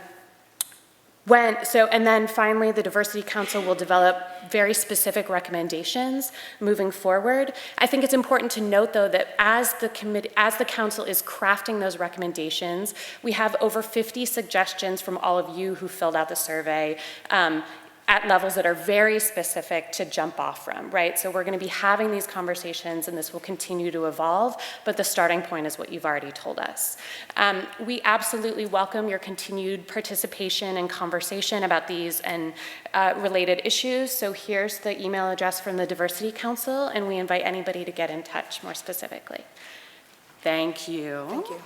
then finally, the Diversity Council will develop very specific recommendations moving forward. I think it's important to note, though, that as the council is crafting those recommendations, we have over 50 suggestions from all of you who filled out the survey at levels that are very specific to jump off from, right? So we're going to be having these conversations, and this will continue to evolve, but the starting point is what you've already told us. We absolutely welcome your continued participation and conversation about these and related issues. So here's the email address from the Diversity Council, and we invite anybody to get in touch more specifically. Thank you. Thank you.